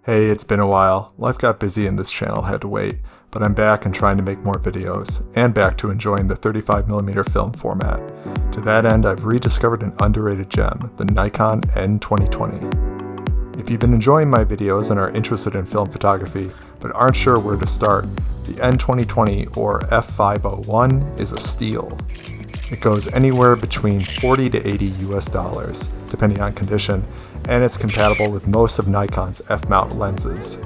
Hey, it's been a while. Life got busy and this channel had to wait, but I'm back and trying to make more videos, and back to enjoying the 35mm film format. To that end, I've rediscovered an underrated gem, the Nikon N2020. If you've been enjoying my videos and are interested in film photography, but aren't sure where to start, the N2020 or F501 is a steal. It goes anywhere between $40 to $80 US, depending on condition, and it's compatible with most of Nikon's f-mount lenses.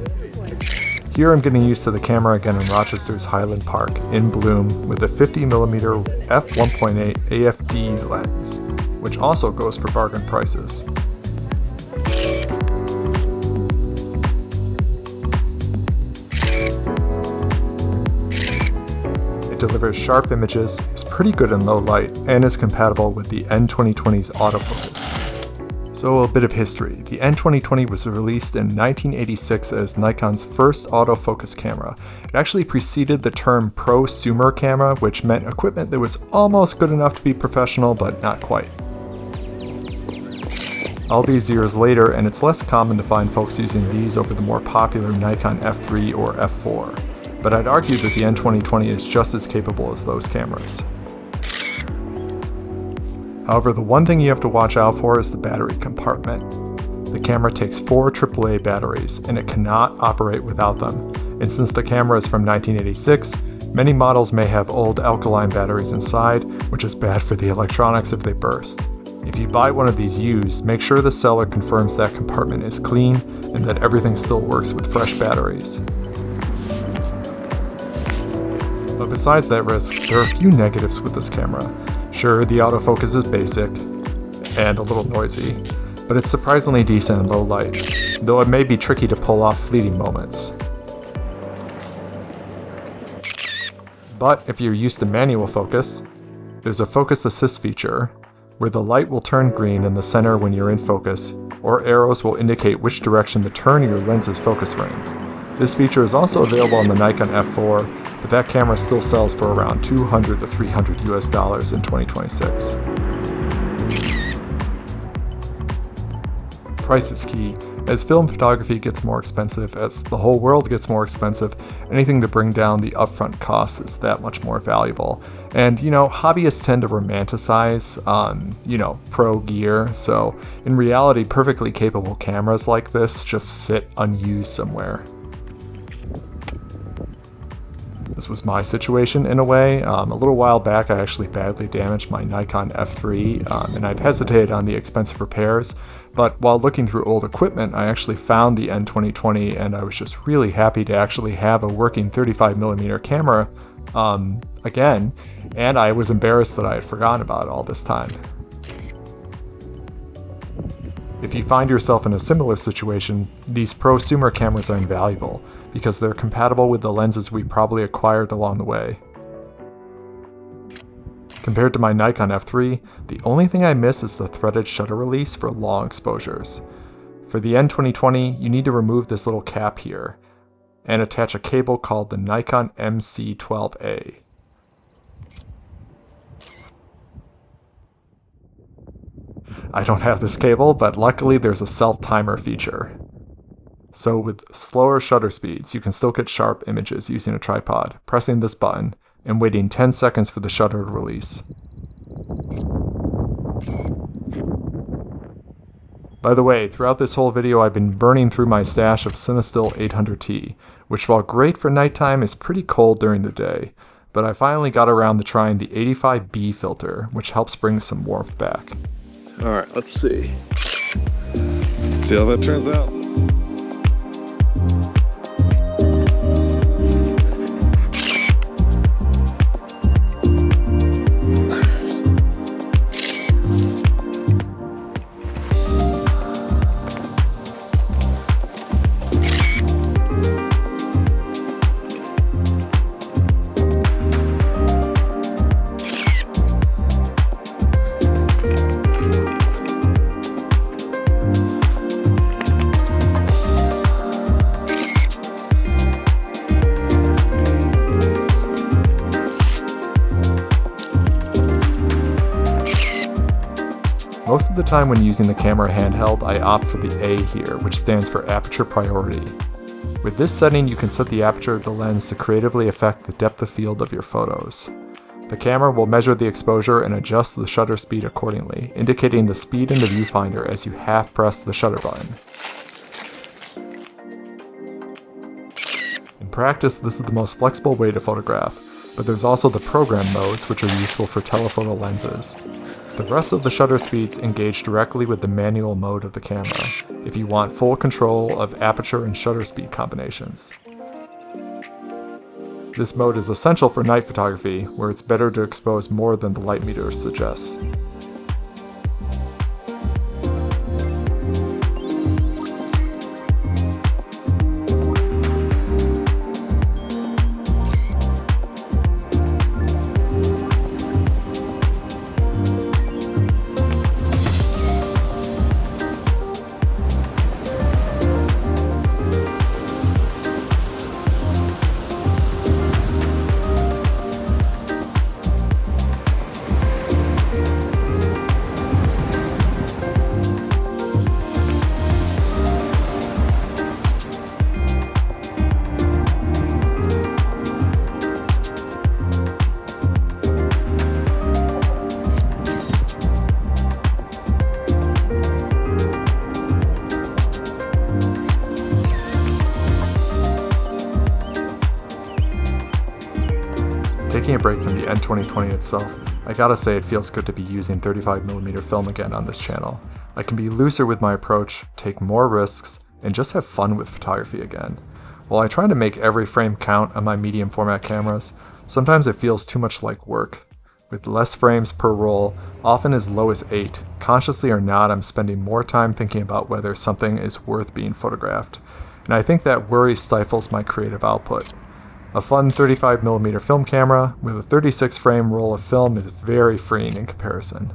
Here I'm getting used to the camera again in Rochester's Highland Park, in bloom, with a 50mm f1.8 AFD lens, which also goes for bargain prices. It delivers sharp images, is pretty good in low light, and is compatible with the N2020's autofocus. So a bit of history. The N2020 was released in 1986 as Nikon's first autofocus camera. It actually preceded the term prosumer camera, which meant equipment that was almost good enough to be professional, but not quite. All these years later, and it's less common to find folks using these over the more popular Nikon F3 or F4. But I'd argue that the N2020 is just as capable as those cameras. However, the one thing you have to watch out for is the battery compartment. The camera takes 4 AAA batteries, and it cannot operate without them. And since the camera is from 1986, many models may have old alkaline batteries inside, which is bad for the electronics if they burst. If you buy one of these used, make sure the seller confirms that compartment is clean and that everything still works with fresh batteries. But besides that risk, there are a few negatives with this camera. Sure, the autofocus is basic and a little noisy, but it's surprisingly decent in low light, though it may be tricky to pull off fleeting moments. But if you're used to manual focus, there's a focus assist feature where the light will turn green in the center when you're in focus, or arrows will indicate which direction to turn your lens's focus ring. This feature is also available on the Nikon F4, but that camera still sells for around $200 to $300 US in 2026. Price is key. As film photography gets more expensive, as the whole world gets more expensive, anything to bring down the upfront cost is that much more valuable. And, hobbyists tend to romanticize, pro gear, so in reality, perfectly capable cameras like this just sit unused somewhere. This was my situation in a way. A little while back I actually badly damaged my Nikon F3 and I've hesitated on the expensive repairs, but while looking through old equipment I actually found the N2020 and I was just really happy to actually have a working 35mm camera again, and I was embarrassed that I had forgotten about it all this time. If you find yourself in a similar situation, these prosumer cameras are invaluable because they're compatible with the lenses we probably acquired along the way. Compared to my Nikon F3, the only thing I miss is the threaded shutter release for long exposures. For the N2020, you need to remove this little cap here and attach a cable called the Nikon MC12A. I don't have this cable, but luckily there's a self-timer feature. So with slower shutter speeds, you can still get sharp images using a tripod, pressing this button, and waiting 10 seconds for the shutter to release. By the way, throughout this whole video I've been burning through my stash of Cinestill 800T, which while great for nighttime is pretty cold during the day, but I finally got around to trying the 85B filter, which helps bring some warmth back. Alright, let's see. See how that turns out. the time when using the camera handheld, I opt for the A here, which stands for aperture priority. With this setting, you can set the aperture of the lens to creatively affect the depth of field of your photos. The camera will measure the exposure and adjust the shutter speed accordingly, indicating the speed in the viewfinder as you half press the shutter button. In practice, this is the most flexible way to photograph, but there's also the program modes, which are useful for telephoto lenses. The rest of the shutter speeds engage directly with the manual mode of the camera, if you want full control of aperture and shutter speed combinations. This mode is essential for night photography, where it's better to expose more than the light meter suggests. Taking a break from the N2020 itself, I gotta say it feels good to be using 35mm film again on this channel. I can be looser with my approach, take more risks, and just have fun with photography again. While I try to make every frame count on my medium format cameras, sometimes it feels too much like work. With less frames per roll, often as low as 8, consciously or not, I'm spending more time thinking about whether something is worth being photographed, and I think that worry stifles my creative output. A fun 35mm film camera with a 36 frame roll of film is very freeing in comparison.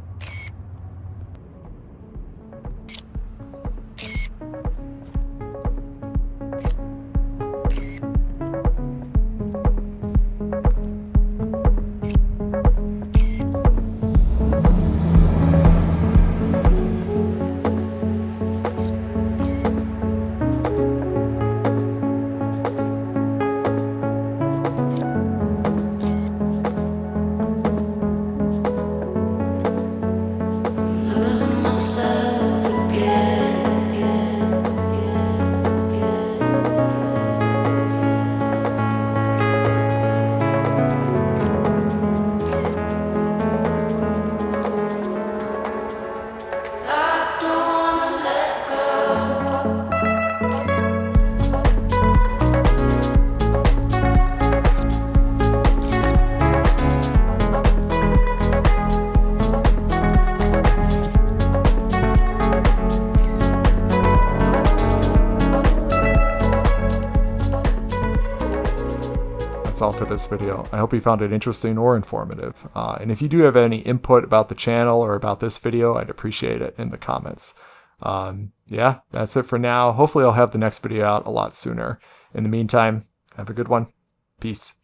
All for this video. I hope you found it interesting or informative. And if you do have any input about the channel or about this video, I'd appreciate it in the comments. Yeah, that's it for now. Hopefully I'll have the next video out a lot sooner. In the meantime, have a good one. Peace.